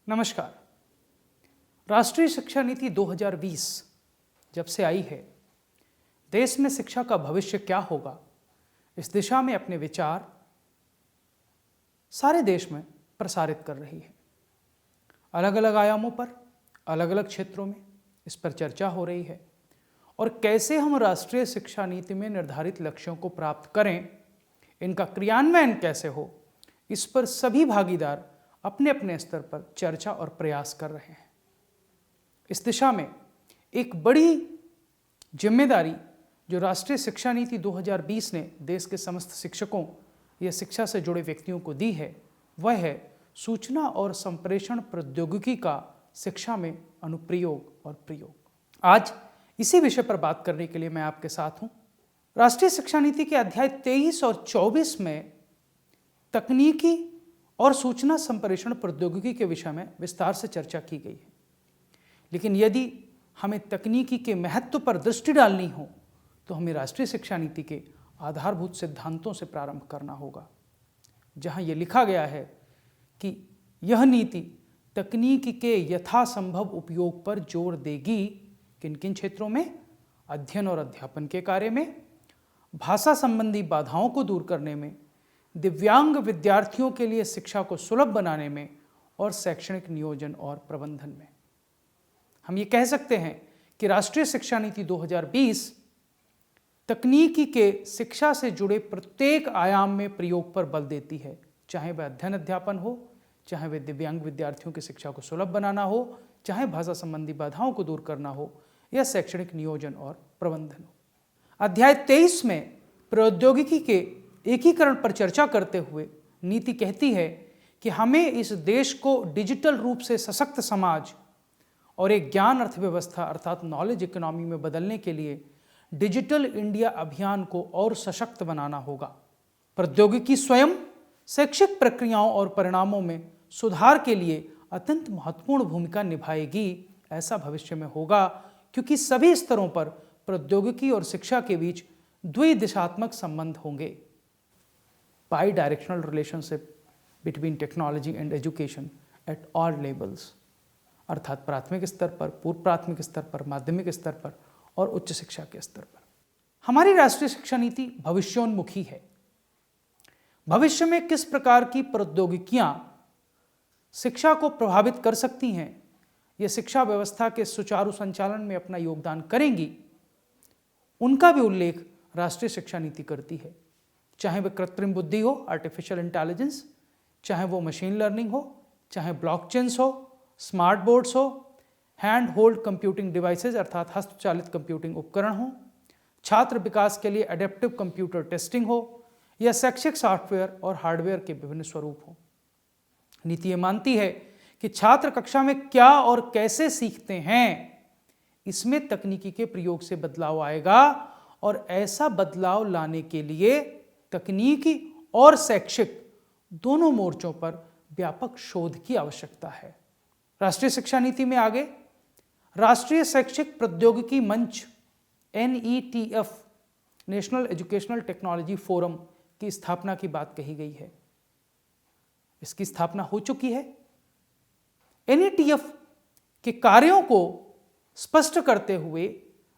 नमस्कार। राष्ट्रीय शिक्षा नीति 2020 जब से आई है, देश में शिक्षा का भविष्य क्या होगा, इस दिशा में अपने विचार सारे देश में प्रसारित कर रही है। अलग अलग आयामों पर, अलग अलग क्षेत्रों में इस पर चर्चा हो रही है और कैसे हम राष्ट्रीय शिक्षा नीति में निर्धारित लक्ष्यों को प्राप्त करें, इनका क्रियान्वयन कैसे हो, इस पर सभी भागीदार अपने अपने स्तर पर चर्चा और प्रयास कर रहे हैं। इस दिशा में एक बड़ी जिम्मेदारी जो राष्ट्रीय शिक्षा नीति 2020 ने देश के समस्त शिक्षकों या शिक्षा से जुड़े व्यक्तियों को दी है, वह है सूचना और संप्रेषण प्रौद्योगिकी का शिक्षा में अनुप्रयोग और प्रयोग। आज इसी विषय पर बात करने के लिए मैं आपके साथ हूं। राष्ट्रीय शिक्षा नीति के अध्याय 23 और 24 में तकनीकी और सूचना संप्रेषण प्रौद्योगिकी के विषय में विस्तार से चर्चा की गई है। लेकिन यदि हमें तकनीकी के महत्व पर दृष्टि डालनी हो तो हमें राष्ट्रीय शिक्षा नीति के आधारभूत सिद्धांतों से प्रारंभ करना होगा, जहां यह लिखा गया है कि यह नीति तकनीकी के यथासंभव उपयोग पर जोर देगी। किन किन क्षेत्रों में? अध्ययन और अध्यापन के कार्य में, भाषा संबंधी बाधाओं को दूर करने में, दिव्यांग विद्यार्थियों के लिए शिक्षा को सुलभ बनाने में और शैक्षणिक नियोजन और प्रबंधन में। हम ये कह सकते हैं कि राष्ट्रीय शिक्षा नीति 2020 तकनीकी के शिक्षा से जुड़े प्रत्येक आयाम में प्रयोग पर बल देती है, चाहे वह अध्ययन अध्यापन हो, चाहे वह दिव्यांग विद्यार्थियों की शिक्षा को सुलभ बनाना हो, चाहे भाषा संबंधी बाधाओं को दूर करना हो या शैक्षणिक नियोजन और प्रबंधन हो। अध्याय 23 में प्रौद्योगिकी के एकीकरण पर चर्चा करते हुए नीति कहती है कि हमें इस देश को डिजिटल रूप से सशक्त समाज और एक ज्ञान अर्थव्यवस्था अर्थात नॉलेज इकोनॉमी में बदलने के लिए डिजिटल इंडिया अभियान को और सशक्त बनाना होगा। प्रौद्योगिकी स्वयं शैक्षिक प्रक्रियाओं और परिणामों में सुधार के लिए अत्यंत महत्वपूर्ण भूमिका निभाएगी। ऐसा भविष्य में होगा क्योंकि सभी स्तरों पर प्रौद्योगिकी और शिक्षा के बीच द्विदिशात्मक संबंध होंगे। Bi-directional relationship between technology and education at all levels, अर्थात प्राथमिक स्तर पर, पूर्व प्राथमिक स्तर पर, माध्यमिक स्तर पर और उच्च शिक्षा के स्तर पर। हमारी राष्ट्रीय शिक्षा नीति भविष्योन्मुखी है। भविष्य में किस प्रकार की प्रौद्योगिकियां शिक्षा को प्रभावित कर सकती हैं, ये शिक्षा व्यवस्था के सुचारू संचालन में अपना योगदान करेंगी, उनका भी उल्लेख राष्ट्रीय शिक्षा नीति करती है। चाहे वह कृत्रिम बुद्धि हो, आर्टिफिशियल इंटेलिजेंस, चाहे वो मशीन लर्निंग हो, चाहे ब्लॉकचेन्स हो, स्मार्ट बोर्ड्स हो, हैंड होल्ड कंप्यूटिंग डिवाइसेज अर्थात हस्तचालित कंप्यूटिंग उपकरण हो, छात्र विकास के लिए एडेप्टिव कंप्यूटर टेस्टिंग हो या शैक्षिक सॉफ्टवेयर और हार्डवेयर के विभिन्न स्वरूप हो। नीति ये मानती है कि छात्र कक्षा में क्या और कैसे सीखते हैं, इसमें तकनीकी के प्रयोग से बदलाव आएगा और ऐसा बदलाव लाने के लिए तकनीकी और शैक्षिक दोनों मोर्चों पर व्यापक शोध की आवश्यकता है। राष्ट्रीय शिक्षा नीति में आगे राष्ट्रीय शैक्षिक प्रौद्योगिकी मंच NETF national educational technology forum की स्थापना की बात कही गई है। इसकी स्थापना हो चुकी है। NETF के कार्यों को स्पष्ट करते हुए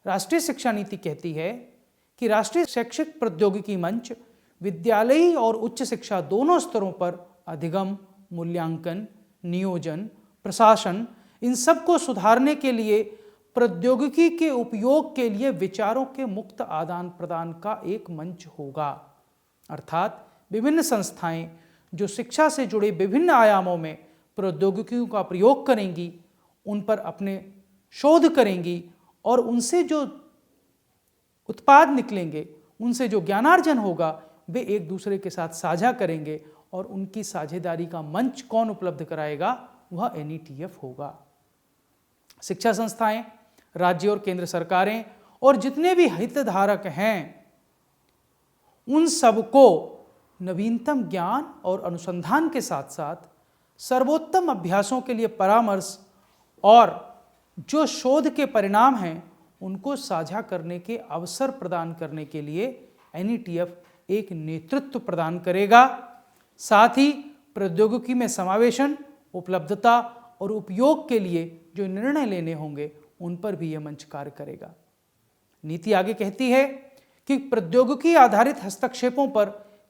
राष्ट्रीय शिक्षा नीति कहती है कि राष्ट्रीय शैक्षिक प्रौद्योगिकी मंच विद्यालयी और उच्च शिक्षा दोनों स्तरों पर अधिगम, मूल्यांकन, नियोजन, प्रशासन, इन सब को सुधारने के लिए प्रौद्योगिकी के उपयोग के लिए विचारों के मुक्त आदान प्रदान का एक मंच होगा। अर्थात विभिन्न संस्थाएं जो शिक्षा से जुड़े विभिन्न आयामों में प्रौद्योगिकियों का प्रयोग करेंगी, उन पर अपने शोध करेंगी और उनसे जो उत्पाद निकलेंगे, उनसे जो ज्ञानार्जन होगा, वे एक दूसरे के साथ साझा करेंगे और उनकी साझेदारी का मंच कौन उपलब्ध कराएगा? वह NETF होगा। शिक्षा संस्थाएं, राज्य और केंद्र सरकारें और जितने भी हितधारक हैं, उन सबको नवीनतम ज्ञान और अनुसंधान के साथ साथ सर्वोत्तम अभ्यासों के लिए परामर्श और जो शोध के परिणाम हैं उनको साझा करने के अवसर प्रदान करने के लिए NETF एक नेतृत्व प्रदान करेगा। साथ ही प्रौद्योगिकी में समावेशन, उपलब्धता और उपयोग के लिए जो निर्णय लेने होंगे उन पर भी यह मंच कार्य करेगा। नीति आगे कहती है कि प्रौद्योगिकी आधारित हस्तक्षेपों पर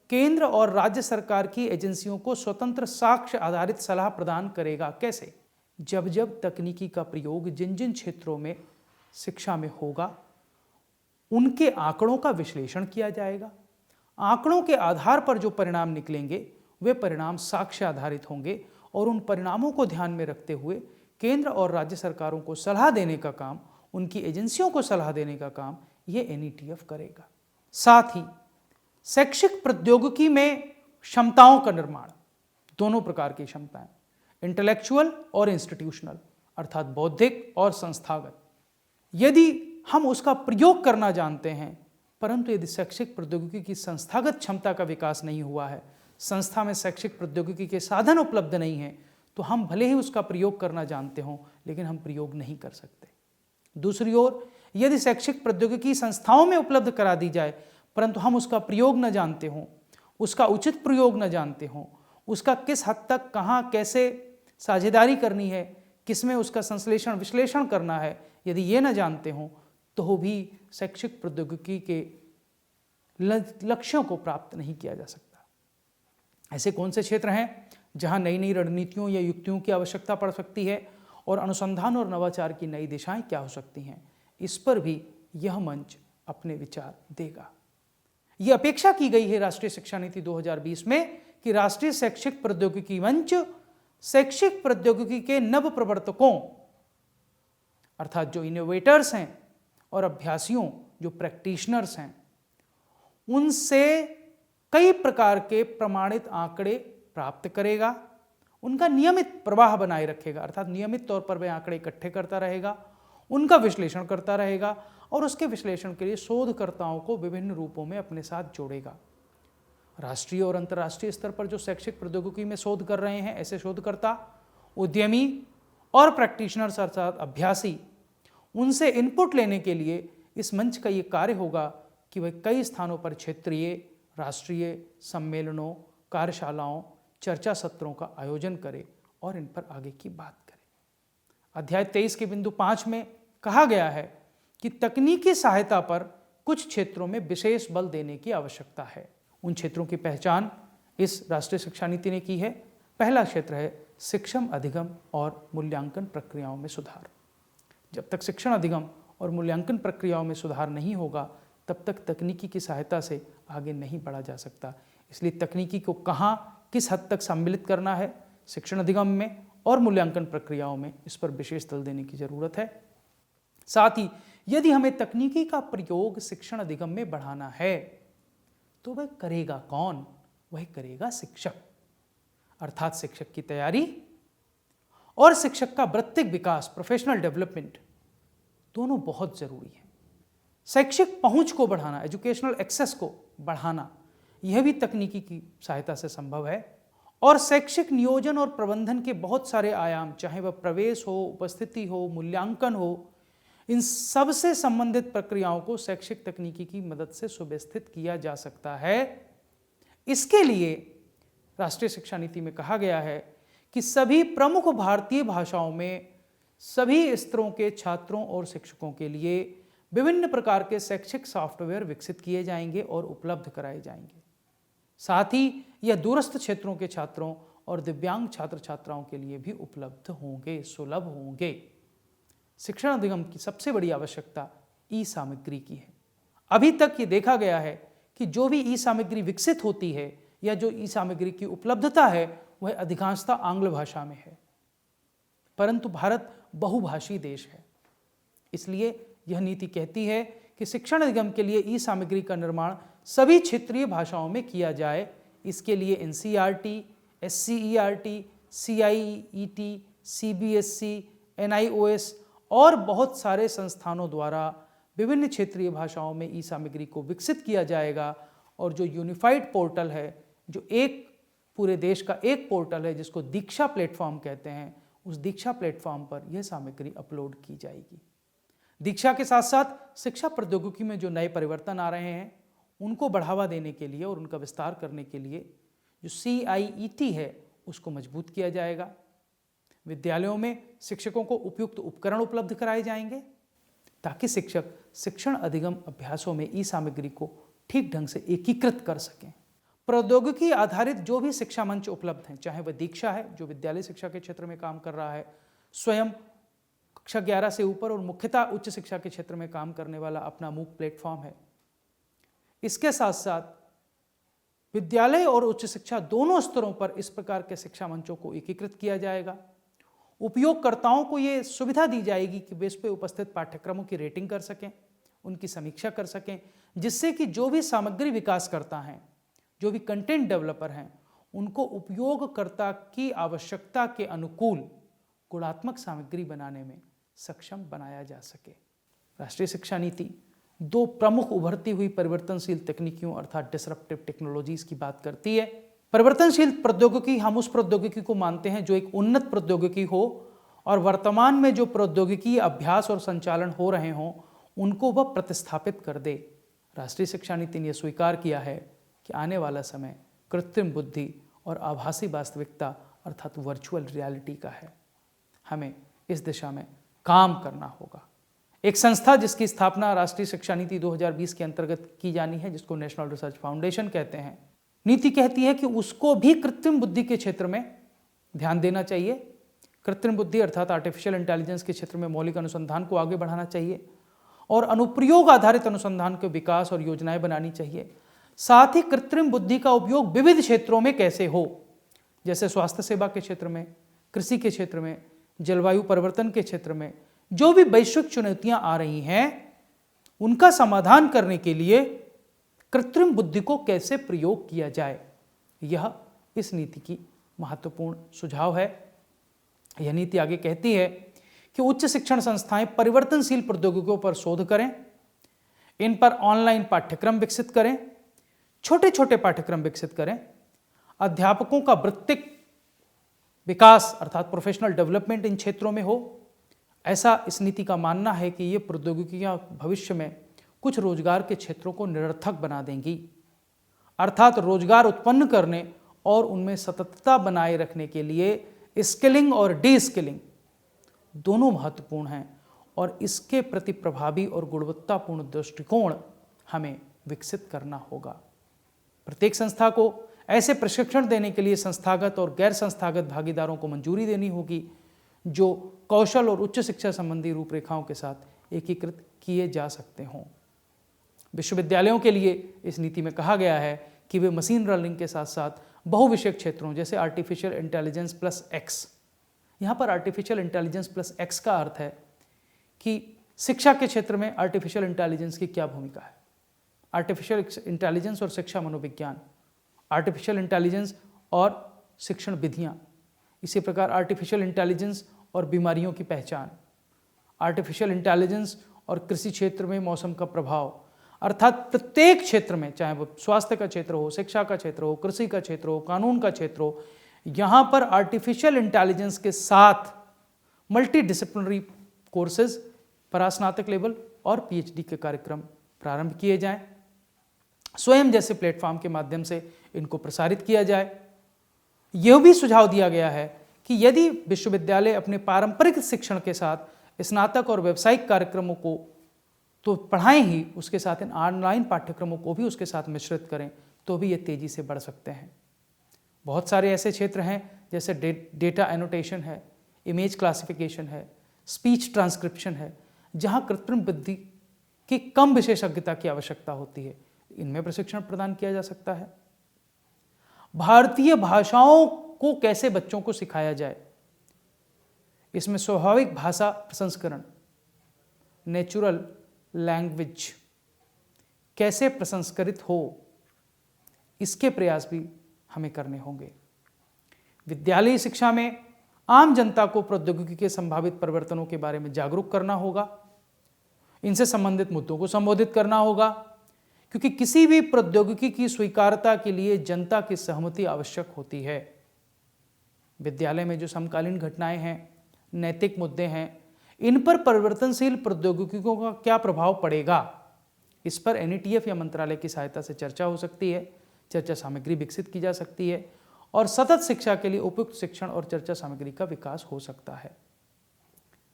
केंद्र और राज्य सरकार की एजेंसियों को स्वतंत्र साक्ष्य आधारित सलाह प्रदान करेगा। कैसे? जब जब तकनीकी का प्रयोग जिन जिन क्षेत्रों में शिक्षा में होगा, उनके आंकड़ों का विश्लेषण किया जाएगा। आंकड़ों के आधार पर जो परिणाम निकलेंगे वे परिणाम साक्ष्य आधारित होंगे और उन परिणामों को ध्यान में रखते हुए केंद्र और राज्य सरकारों को सलाह देने का काम, उनकी एजेंसियों को सलाह देने का काम ये NETF करेगा। साथ ही शैक्षिक प्रौद्योगिकी में क्षमताओं का निर्माण, दोनों प्रकार की क्षमताएं, इंटेलेक्चुअल और इंस्टीट्यूशनल, अर्थात बौद्धिक और संस्थागत, यदि हम उसका प्रयोग करना जानते हैं, परंतु यदि शैक्षिक प्रौद्योगिकी की संस्थागत क्षमता का विकास नहीं हुआ है, संस्था में शैक्षिक प्रौद्योगिकी के साधन उपलब्ध नहीं है, तो हम भले ही उसका प्रयोग करना जानते हों लेकिन हम प्रयोग नहीं कर सकते। दूसरी ओर यदि शैक्षिक प्रौद्योगिकी संस्थाओं में उपलब्ध करा दी जाए परंतु हम उसका प्रयोग न जानते हों, उसका उचित प्रयोग न जानते हों, उसका किस हद तक कहाँ कैसे साझेदारी करनी है, किसमें उसका संश्लेषण विश्लेषण करना है, यदि ये न जानते हों तो भी शैक्षिक प्रौद्योगिकी के लक्ष्यों को प्राप्त नहीं किया जा सकता। ऐसे कौन से क्षेत्र हैं जहां नई नई रणनीतियों या युक्तियों की आवश्यकता पड़ सकती है और अनुसंधान और नवाचार की नई दिशाएं क्या हो सकती हैं, इस पर भी यह मंच अपने विचार देगा। यह अपेक्षा की गई है राष्ट्रीय शिक्षा नीति 2020 में कि राष्ट्रीय शैक्षिक प्रौद्योगिकी मंच शैक्षिक प्रौद्योगिकी के नव प्रवर्तकों अर्थात जो इनोवेटर्स हैं और अभ्यासियों जो प्रैक्टिशनर्स हैं, उनसे कई प्रकार के प्रमाणित आंकड़े प्राप्त करेगा, उनका नियमित प्रवाह बनाए रखेगा, अर्थात नियमित तौर पर वह आंकड़े इकट्ठे करता रहेगा, उनका विश्लेषण करता रहेगा और उसके विश्लेषण के लिए शोधकर्ताओं को विभिन्न रूपों में अपने साथ जोड़ेगा। राष्ट्रीय और अंतर्राष्ट्रीय स्तर पर जो शैक्षिक प्रौद्योगिकी में शोध कर रहे हैं, ऐसे शोधकर्ता, उद्यमी और प्रैक्टिशनर्स अर्थात अभ्यासी, उनसे इनपुट लेने के लिए इस मंच का ये कार्य होगा कि वह कई स्थानों पर क्षेत्रीय, राष्ट्रीय सम्मेलनों, कार्यशालाओं, चर्चा सत्रों का आयोजन करे और इन पर आगे की बात करे। अध्याय 23 के बिंदु 5 में कहा गया है कि तकनीकी सहायता पर कुछ क्षेत्रों में विशेष बल देने की आवश्यकता है। उन क्षेत्रों की पहचान इस राष्ट्रीय शिक्षा नीति ने की है। पहला क्षेत्र है शिक्षण अधिगम और मूल्यांकन प्रक्रियाओं में सुधार। जब तक शिक्षण अधिगम और मूल्यांकन प्रक्रियाओं में सुधार नहीं होगा तब तक तकनीकी की सहायता से आगे नहीं बढ़ा जा सकता। इसलिए तकनीकी को कहाँ किस हद तक सम्मिलित करना है शिक्षण अधिगम में और मूल्यांकन प्रक्रियाओं में, इस पर विशेष बल देने की जरूरत है। साथ ही यदि हमें तकनीकी का प्रयोग शिक्षण अधिगम में बढ़ाना है तो वह करेगा कौन? वह करेगा शिक्षक, अर्थात शिक्षक की तैयारी और शिक्षक का वृत्तिक विकास, प्रोफेशनल डेवलपमेंट, दोनों बहुत जरूरी है। शैक्षिक पहुंच को बढ़ाना, एजुकेशनल एक्सेस को बढ़ाना, यह भी तकनीकी की सहायता से संभव है। और शैक्षिक नियोजन और प्रबंधन के बहुत सारे आयाम, चाहे वह प्रवेश हो, उपस्थिति हो, मूल्यांकन हो, इन सब से संबंधित प्रक्रियाओं को शैक्षिक तकनीकी की मदद से सुव्यवस्थित किया जा सकता है। इसके लिए राष्ट्रीय शिक्षा नीति में कहा गया है कि सभी प्रमुख भारतीय भाषाओं में सभी स्तरों के छात्रों और शिक्षकों के लिए विभिन्न प्रकार के शैक्षिक सॉफ्टवेयर विकसित किए जाएंगे और उपलब्ध कराए जाएंगे। साथ ही यह दूरस्थ क्षेत्रों के छात्रों और दिव्यांग छात्र छात्राओं के लिए भी उपलब्ध होंगे, सुलभ होंगे। शिक्षण अधिगम की सबसे बड़ी आवश्यकता ई सामग्री की है। अभी तक ये देखा गया है कि जो भी ई सामग्री विकसित होती है या जो ई सामग्री की उपलब्धता है वह अधिकांशतः आंग्ल भाषा में है, परंतु भारत बहुभाषी देश है। इसलिए यह नीति कहती है कि शिक्षण अधिगम के लिए ई सामग्री का निर्माण सभी क्षेत्रीय भाषाओं में किया जाए। इसके लिए NCERT, SCERT, CIET, CBSE, NIOS और बहुत सारे संस्थानों द्वारा विभिन्न क्षेत्रीय भाषाओं में ई सामग्री को विकसित किया जाएगा। और जो यूनिफाइड पोर्टल है, जो एक पूरे देश का एक पोर्टल है जिसको दीक्षा प्लेटफॉर्म कहते हैं, उस दीक्षा प्लेटफॉर्म पर यह सामग्री अपलोड की जाएगी। दीक्षा के साथ साथ शिक्षा प्रौद्योगिकी में जो नए परिवर्तन आ रहे हैं उनको बढ़ावा देने के लिए और उनका विस्तार करने के लिए जो CIET है उसको मजबूत किया जाएगा। विद्यालयों में शिक्षकों को उपयुक्त उपकरण उपलब्ध कराए जाएंगे ताकि शिक्षक शिक्षण अधिगम अभ्यासों में ई सामग्री को ठीक ढंग से एकीकृत कर सकें। प्रौद्योगिकी आधारित जो भी शिक्षा मंच उपलब्ध हैं, चाहे वह दीक्षा है जो विद्यालय शिक्षा के क्षेत्र में काम कर रहा है, स्वयं कक्षा 11 से ऊपर और मुख्यतः उच्च शिक्षा के क्षेत्र में काम करने वाला अपना MOOC प्लेटफॉर्म है। इसके साथ साथ विद्यालय और उच्च शिक्षा दोनों स्तरों पर इस प्रकार के शिक्षा मंचों को एकीकृत किया जाएगा। उपयोगकर्ताओं को ये सुविधा दी जाएगी कि वे इस पर उपस्थित पाठ्यक्रमों की रेटिंग कर सकें, उनकी समीक्षा कर सकें, जिससे कि जो भी सामग्री विकासकर्ता हैं, जो भी कंटेंट डेवलपर हैं, उनको उपयोगकर्ता की आवश्यकता के अनुकूल गुणात्मक सामग्री बनाने में सक्षम बनाया जा सके। राष्ट्रीय शिक्षा नीति दो प्रमुख उभरती हुई परिवर्तनशील तकनीकियों अर्थात डिसरप्टिव टेक्नोलॉजीज की बात करती है। परिवर्तनशील प्रौद्योगिकी, हम उस प्रौद्योगिकी को मानते हैं जो एक उन्नत प्रौद्योगिकी हो और वर्तमान में जो प्रौद्योगिकी अभ्यास और संचालन हो रहे हों उनको वह प्रतिस्थापित कर दे। राष्ट्रीय शिक्षा नीति ने यह स्वीकार किया है कि आने वाला समय कृत्रिम बुद्धि और आभासी वास्तविकता अर्थात वर्चुअल रियलिटी का है। हमें इस दिशा में काम करना होगा। एक संस्था जिसकी स्थापना राष्ट्रीय शिक्षा नीति 2020 के अंतर्गत की जानी है, जिसको नेशनल रिसर्च फाउंडेशन कहते हैं, नीति कहती है कि उसको भी कृत्रिम बुद्धि के क्षेत्र में ध्यान देना चाहिए। कृत्रिम बुद्धि अर्थात आर्टिफिशियल इंटेलिजेंस के क्षेत्र में मौलिक अनुसंधान को आगे बढ़ाना चाहिए और अनुप्रयोग आधारित अनुसंधान के विकास और योजनाएं बनानी चाहिए। साथ ही कृत्रिम बुद्धि का उपयोग विविध क्षेत्रों में कैसे हो, जैसे स्वास्थ्य सेवा के क्षेत्र में, कृषि के क्षेत्र में, जलवायु परिवर्तन के क्षेत्र में, जो भी वैश्विक चुनौतियां आ रही हैं उनका समाधान करने के लिए कृत्रिम बुद्धि को कैसे प्रयोग किया जाए, यह इस नीति की महत्वपूर्ण सुझाव है। यह नीति आगे कहती है कि उच्च शिक्षण संस्थाएं परिवर्तनशील प्रौद्योगिकियों पर शोध करें, इन पर ऑनलाइन पाठ्यक्रम विकसित करें, छोटे छोटे पाठ्यक्रम विकसित करें, अध्यापकों का वृत्तिक विकास अर्थात प्रोफेशनल डेवलपमेंट इन क्षेत्रों में हो। ऐसा इस नीति का मानना है कि ये प्रौद्योगिकियां भविष्य में कुछ रोजगार के क्षेत्रों को निरर्थक बना देंगी, अर्थात रोजगार उत्पन्न करने और उनमें सततता बनाए रखने के लिए स्किलिंग और डी स्किलिंग दोनों महत्वपूर्ण हैं और इसके प्रति प्रभावी और गुणवत्तापूर्ण दृष्टिकोण हमें विकसित करना होगा। प्रत्येक संस्था को ऐसे प्रशिक्षण देने के लिए संस्थागत और गैर संस्थागत भागीदारों को मंजूरी देनी होगी जो कौशल और उच्च शिक्षा संबंधी रूपरेखाओं के साथ एकीकृत किए जा सकते हों। विश्वविद्यालयों के लिए इस नीति में कहा गया है कि वे मशीन लर्निंग के साथ साथ बहुविषयक क्षेत्रों जैसे आर्टिफिशियल इंटेलिजेंस प्लस एक्स, यहाँ पर आर्टिफिशियल इंटेलिजेंस प्लस एक्स का अर्थ है कि शिक्षा के क्षेत्र में आर्टिफिशियल इंटेलिजेंस की क्या भूमिका है, आर्टिफिशियल इंटेलिजेंस और शिक्षा मनोविज्ञान, आर्टिफिशियल इंटेलिजेंस और शिक्षण विधियाँ, इसी प्रकार आर्टिफिशियल इंटेलिजेंस और बीमारियों की पहचान, आर्टिफिशियल इंटेलिजेंस और कृषि क्षेत्र में मौसम का प्रभाव, अर्थात प्रत्येक क्षेत्र में, चाहे वो स्वास्थ्य का क्षेत्र हो, शिक्षा का क्षेत्र हो, कृषि का क्षेत्र हो, कानून का क्षेत्र हो, यहाँ पर आर्टिफिशियल इंटेलिजेंस के साथ मल्टी डिसिप्लिनरी कोर्सेज परास्नातक लेवल और PhD के कार्यक्रम प्रारंभ किए जाएं। स्वयं जैसे प्लेटफॉर्म के माध्यम से इनको प्रसारित किया जाए। यह भी सुझाव दिया गया है कि यदि विश्वविद्यालय अपने पारंपरिक शिक्षण के साथ स्नातक और व्यावसायिक कार्यक्रमों को तो पढ़ाएं ही, उसके साथ इन ऑनलाइन पाठ्यक्रमों को भी उसके साथ मिश्रित करें तो भी ये तेज़ी से बढ़ सकते हैं। बहुत सारे ऐसे क्षेत्र हैं जैसे डेटा एनोटेशन है, इमेज क्लासिफिकेशन है, स्पीच ट्रांसक्रिप्शन है, जहाँ कृत्रिम बुद्धि की कम विशेषज्ञता की आवश्यकता होती है, इनमें प्रशिक्षण प्रदान किया जा सकता है। भारतीय भाषाओं को कैसे बच्चों को सिखाया जाए, इसमें स्वाभाविक भाषा प्रसंस्करण, नेचुरल लैंग्वेज कैसे प्रसंस्करित हो, इसके प्रयास भी हमें करने होंगे। विद्यालयी शिक्षा में आम जनता को प्रौद्योगिकी के संभावित परिवर्तनों के बारे में जागरूक करना होगा, इनसे संबंधित मुद्दों को संबोधित करना होगा, क्योंकि किसी भी प्रौद्योगिकी की स्वीकार्यता के लिए जनता की सहमति आवश्यक होती है। विद्यालय में जो समकालीन घटनाएं हैं, नैतिक मुद्दे हैं, इन पर परिवर्तनशील प्रौद्योगिकियों का क्या प्रभाव पड़ेगा, इस पर NETF या मंत्रालय की सहायता से चर्चा हो सकती है, चर्चा सामग्री विकसित की जा सकती है और सतत शिक्षा के लिए उपयुक्त शिक्षण और चर्चा सामग्री का विकास हो सकता है।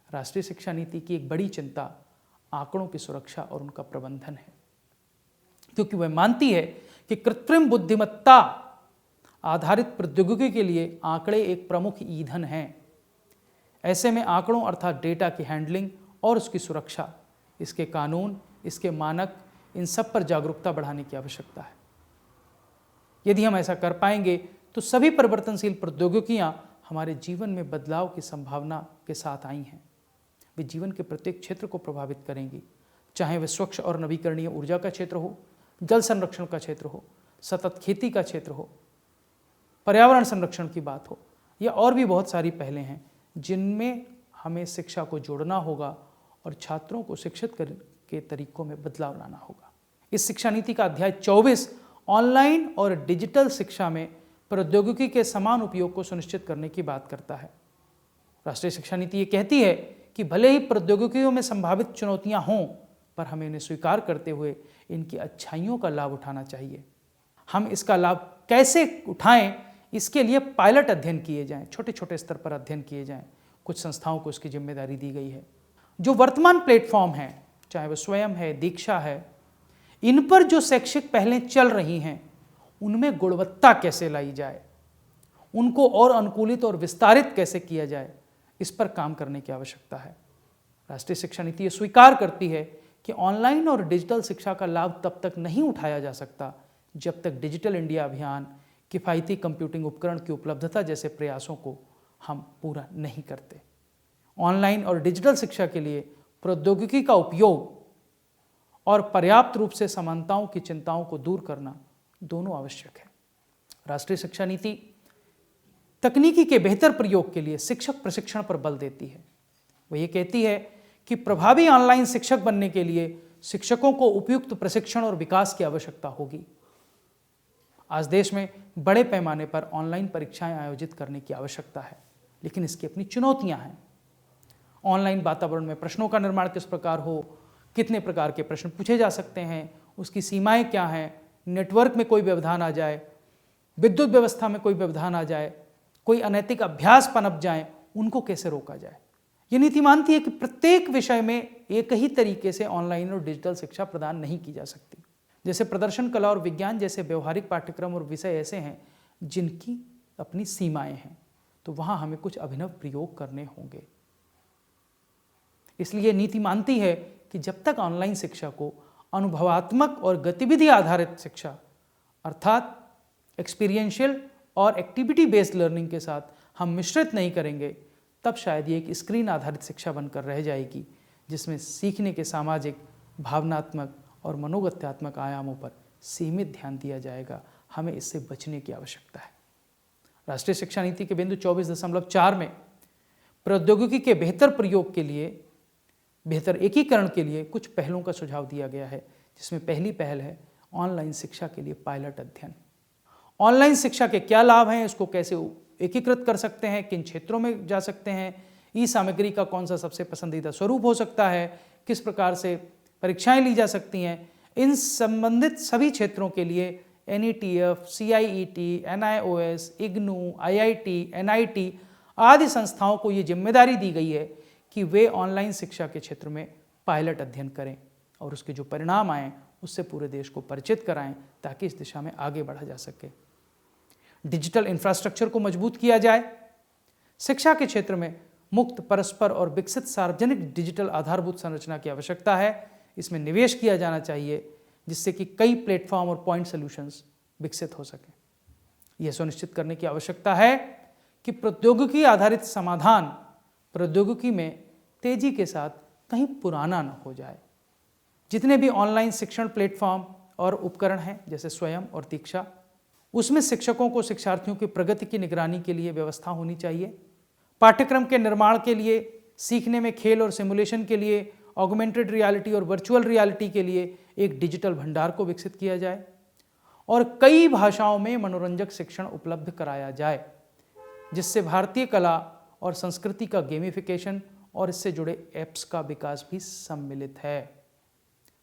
राष्ट्रीय शिक्षा नीति की एक बड़ी चिंता आंकड़ों की सुरक्षा और उनका प्रबंधन है, क्योंकि वह मानती है कि कृत्रिम बुद्धिमत्ता आधारित प्रौद्योगिकी के लिए आंकड़े एक प्रमुख ईंधन हैं। ऐसे में आंकड़ों अर्थात डेटा की हैंडलिंग और उसकी सुरक्षा, इसके कानून, इसके मानक, इन सब पर जागरूकता बढ़ाने की आवश्यकता है। यदि हम ऐसा कर पाएंगे तो सभी परिवर्तनशील प्रौद्योगिकियां हमारे जीवन में बदलाव की संभावना के साथ आई हैं। वे जीवन के प्रत्येक क्षेत्र को प्रभावित करेंगी, चाहे वह स्वच्छ और नवीकरणीय ऊर्जा का क्षेत्र हो, जल संरक्षण का क्षेत्र हो, सतत खेती का क्षेत्र हो, पर्यावरण संरक्षण की बात हो, या और भी बहुत सारी पहलें हैं जिनमें हमें शिक्षा को जोड़ना होगा और छात्रों को शिक्षित के तरीकों में बदलाव लाना होगा। इस शिक्षा नीति का अध्याय 24 ऑनलाइन और डिजिटल शिक्षा में प्रौद्योगिकी के समान उपयोग को सुनिश्चित करने की बात करता है। राष्ट्रीय शिक्षा नीति ये कहती है कि भले ही प्रौद्योगिकियों में संभावित चुनौतियां हों, पर हमें इन्हें स्वीकार करते हुए इनकी अच्छाइयों का लाभ उठाना चाहिए। हम इसका लाभ कैसे उठाएं, इसके लिए पायलट अध्ययन किए जाएं, छोटे छोटे स्तर पर अध्ययन किए जाएं। कुछ संस्थाओं को इसकी जिम्मेदारी दी गई है। जो वर्तमान प्लेटफॉर्म हैं, चाहे वह स्वयं है, दीक्षा है, इन पर जो शैक्षिक पहलें चल रही हैं, उनमें गुणवत्ता कैसे लाई जाए, उनको और अनुकूलित और विस्तारित कैसे किया जाए, इस पर काम करने की आवश्यकता है। राष्ट्रीय शिक्षा नीति ये स्वीकार करती है कि ऑनलाइन और डिजिटल शिक्षा का लाभ तब तक नहीं उठाया जा सकता जब तक डिजिटल इंडिया अभियान, किफ़ायती कंप्यूटिंग उपकरण की उपलब्धता जैसे प्रयासों को हम पूरा नहीं करते। ऑनलाइन और डिजिटल शिक्षा के लिए प्रौद्योगिकी का उपयोग और पर्याप्त रूप से समानताओं की चिंताओं को दूर करना दोनों आवश्यक है। राष्ट्रीय शिक्षा नीति तकनीकी के बेहतर प्रयोग के लिए शिक्षक प्रशिक्षण पर बल देती है। वह ये कहती है कि प्रभावी ऑनलाइन शिक्षक बनने के लिए शिक्षकों को उपयुक्त प्रशिक्षण और विकास की आवश्यकता होगी। आज देश में बड़े पैमाने पर ऑनलाइन परीक्षाएं आयोजित करने की आवश्यकता है, लेकिन इसकी अपनी चुनौतियां हैं। ऑनलाइन वातावरण में प्रश्नों का निर्माण किस प्रकार हो, कितने प्रकार के प्रश्न पूछे जा सकते हैं, उसकी सीमाएं क्या हैं, नेटवर्क में कोई व्यवधान आ जाए, विद्युत व्यवस्था में कोई व्यवधान आ जाए, कोई अनैतिक अभ्यास पनप जाए, उनको कैसे रोका जाए। ये नीति मानती है कि प्रत्येक विषय में एक ही तरीके से ऑनलाइन और डिजिटल शिक्षा प्रदान नहीं की जा सकती। जैसे प्रदर्शन कला और विज्ञान जैसे व्यवहारिक पाठ्यक्रम और विषय ऐसे हैं जिनकी अपनी सीमाएं हैं, तो वहाँ हमें कुछ अभिनव प्रयोग करने होंगे। इसलिए नीति मानती है कि जब तक ऑनलाइन शिक्षा को अनुभवात्मक और गतिविधि आधारित शिक्षा अर्थात एक्सपीरियंशियल और एक्टिविटी बेस्ड लर्निंग के साथ हम मिश्रित नहीं करेंगे, तब शायद ये एक स्क्रीन आधारित शिक्षा बनकर रह जाएगी, जिसमें सीखने के सामाजिक, भावनात्मक और मनोगत्यात्मक आयामों पर सीमित ध्यान दिया जाएगा। हमें इससे बचने की आवश्यकता है। राष्ट्रीय शिक्षा नीति के बिंदु 24.4 में प्रौद्योगिकी के बेहतर प्रयोग के लिए, बेहतर एकीकरण के लिए कुछ पहलों का सुझाव दिया गया है, जिसमें पहली पहल है ऑनलाइन शिक्षा के लिए पायलट अध्ययन। ऑनलाइन शिक्षा के क्या लाभ हैं, इसको कैसे एकीकृत कर सकते हैं, किन क्षेत्रों में जा सकते हैं, ई सामग्री का कौन सा सबसे पसंदीदा स्वरूप हो सकता है, किस प्रकार से परीक्षाएं ली जा सकती हैं, इन संबंधित सभी क्षेत्रों के लिए NETF, CIET, NIOS, IGNOU, IIT, NIT आदि संस्थाओं को ये जिम्मेदारी दी गई है कि वे ऑनलाइन शिक्षा के क्षेत्र में पायलट अध्ययन करें और उसके जो परिणाम आएँ उससे पूरे देश को परिचित कराएं, ताकि इस दिशा में आगे बढ़ा जा सके। डिजिटल इंफ्रास्ट्रक्चर को मजबूत किया जाए। शिक्षा के क्षेत्र में मुक्त, परस्पर और विकसित सार्वजनिक डिजिटल आधारभूत संरचना की आवश्यकता है। इसमें निवेश किया जाना चाहिए, जिससे कि कई प्लेटफॉर्म और पॉइंट सॉल्यूशंस विकसित हो सकें। यह सुनिश्चित करने की आवश्यकता है कि प्रौद्योगिकी आधारित समाधान प्रौद्योगिकी में तेजी के साथ कहीं पुराना न हो जाए। जितने भी ऑनलाइन शिक्षण प्लेटफॉर्म और उपकरण हैं, जैसे स्वयं और दीक्षा, उसमें शिक्षकों को शिक्षार्थियों की प्रगति की निगरानी के लिए व्यवस्था होनी चाहिए। पाठ्यक्रम के निर्माण के लिए, सीखने में खेल और सिमुलेशन के लिए, ऑगमेंटेड रियलिटी और वर्चुअल रियलिटी के लिए एक डिजिटल भंडार को विकसित किया जाए और कई भाषाओं में मनोरंजक शिक्षण उपलब्ध कराया जाए, जिससे भारतीय कला और संस्कृति का गेमिफिकेशन और इससे जुड़े ऐप्स का विकास भी सम्मिलित है।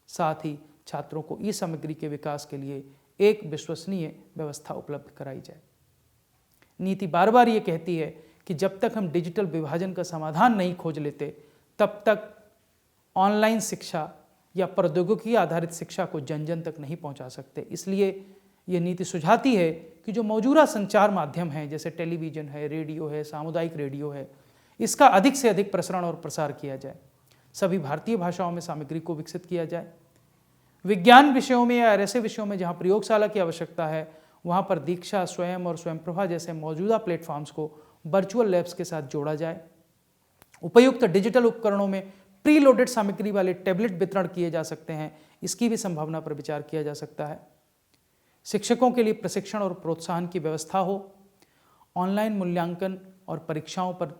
साथ ही छात्रों को ई सामग्री के विकास के लिए एक विश्वसनीय व्यवस्था उपलब्ध कराई जाए। नीति बार बार ये कहती है कि जब तक हम डिजिटल विभाजन का समाधान नहीं खोज लेते, तब तक ऑनलाइन शिक्षा या प्रौद्योगिकी आधारित शिक्षा को जन जन तक नहीं पहुंचा सकते। इसलिए ये नीति सुझाती है कि जो मौजूदा संचार माध्यम हैं, जैसे टेलीविज़न है, रेडियो है, सामुदायिक रेडियो है, इसका अधिक से अधिक प्रसारण और प्रसार किया जाए। सभी भारतीय भाषाओं में सामग्री को विकसित किया जाए। विज्ञान विषयों में या ऐसे विषयों में जहाँ प्रयोगशाला की आवश्यकता है, वहाँ पर दीक्षा, स्वयं और स्वयंप्रभा जैसे मौजूदा प्लेटफॉर्म्स को वर्चुअल लैब्स के साथ जोड़ा जाए। उपयुक्त डिजिटल उपकरणों में प्री लोडेड सामग्री वाले टैबलेट वितरण किए जा सकते हैं, इसकी भी संभावना पर विचार किया जा सकता है। शिक्षकों के लिए प्रशिक्षण और प्रोत्साहन की व्यवस्था हो। ऑनलाइन मूल्यांकन और परीक्षाओं पर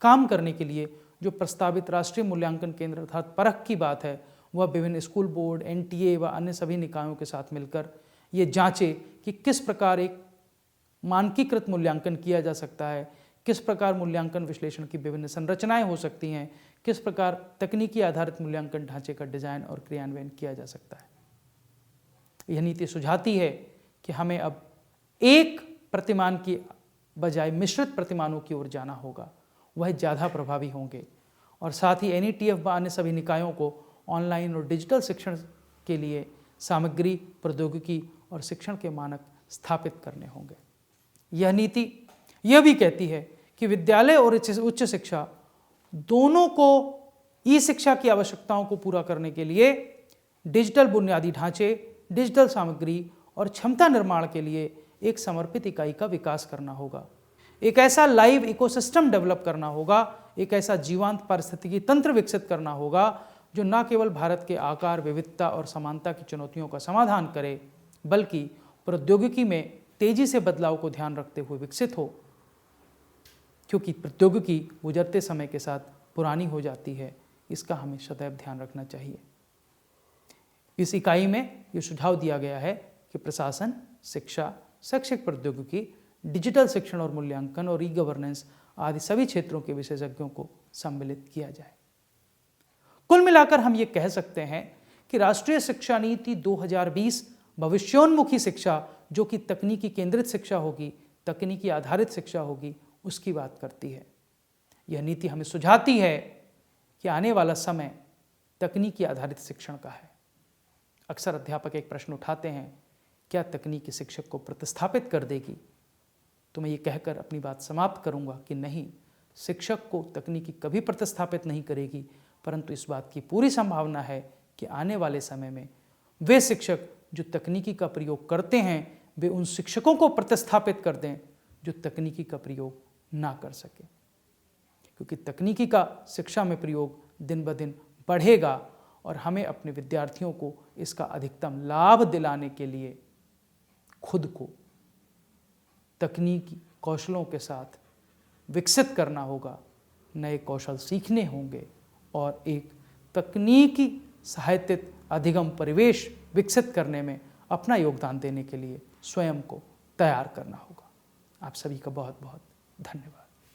काम करने के लिए जो प्रस्तावित राष्ट्रीय मूल्यांकन केंद्र अर्थात परख की बात है, वह विभिन्न स्कूल बोर्ड, NTA व अन्य सभी निकायों के साथ मिलकर ये जांचे कि किस प्रकार एक मानकीकृत मूल्यांकन किया जा सकता है, किस प्रकार मूल्यांकन विश्लेषण की विभिन्न संरचनाएं हो सकती हैं, किस प्रकार तकनीकी आधारित मूल्यांकन ढांचे का डिजाइन और क्रियान्वयन किया जा सकता है। यह नीति सुझाती है कि हमें अब एक प्रतिमान की बजाय मिश्रित प्रतिमानों की ओर जाना होगा, वह ज़्यादा प्रभावी होंगे और साथ ही NETF व अन्य सभी निकायों को ऑनलाइन और डिजिटल शिक्षण के लिए सामग्री, प्रौद्योगिकी और शिक्षण के मानक स्थापित करने होंगे। यह नीति यह भी कहती है कि विद्यालय और उच्च शिक्षा दोनों को ई शिक्षा की आवश्यकताओं को पूरा करने के लिए डिजिटल बुनियादी ढांचे, डिजिटल सामग्री और क्षमता निर्माण के लिए एक समर्पित इकाई का विकास करना होगा। एक ऐसा लाइव इकोसिस्टम डेवलप करना होगा, एक ऐसा जीवंत पारिस्थितिकी तंत्र विकसित करना होगा जो न केवल भारत के आकार, विविधता और समानता की चुनौतियों का समाधान करे, बल्कि प्रौद्योगिकी में तेजी से बदलाव को ध्यान रखते हुए विकसित हो, क्योंकि प्रौद्योगिकी गुजरते समय के साथ पुरानी हो जाती है। इसका हमें सदैव ध्यान रखना चाहिए। इस इकाई में ये सुझाव दिया गया है कि प्रशासन, शिक्षा, शैक्षिक प्रौद्योगिकी, डिजिटल शिक्षण और मूल्यांकन और ई-गवर्नेंस आदि सभी क्षेत्रों के विशेषज्ञों को सम्मिलित किया जाए। कुल मिलाकर हम ये कह सकते हैं कि राष्ट्रीय शिक्षा नीति 2020 भविष्योन्मुखी शिक्षा, जो कि तकनीकी केंद्रित शिक्षा होगी, तकनीकी आधारित शिक्षा होगी, उसकी बात करती है। यह नीति हमें सुझाती है कि आने वाला समय तकनीकी आधारित शिक्षण का है। अक्सर अध्यापक एक प्रश्न उठाते हैं, क्या तकनीकी शिक्षक को प्रतिस्थापित कर देगी? तो मैं ये कहकर अपनी बात समाप्त करूंगा कि नहीं, शिक्षक को तकनीकी कभी प्रतिस्थापित नहीं करेगी, परंतु इस बात की पूरी संभावना है कि आने वाले समय में वे शिक्षक जो तकनीकी का प्रयोग करते हैं, वे उन शिक्षकों को प्रतिस्थापित कर दें जो तकनीकी का प्रयोग ना कर सके, क्योंकि तकनीकी का शिक्षा में प्रयोग दिन ब दिन बढ़ेगा और हमें अपने विद्यार्थियों को इसका अधिकतम लाभ दिलाने के लिए खुद को तकनीकी कौशलों के साथ विकसित करना होगा, नए कौशल सीखने होंगे और एक तकनीकी सहायतित अधिगम परिवेश विकसित करने में अपना योगदान देने के लिए स्वयं को तैयार करना होगा। आप सभी का बहुत बहुत धन्यवाद।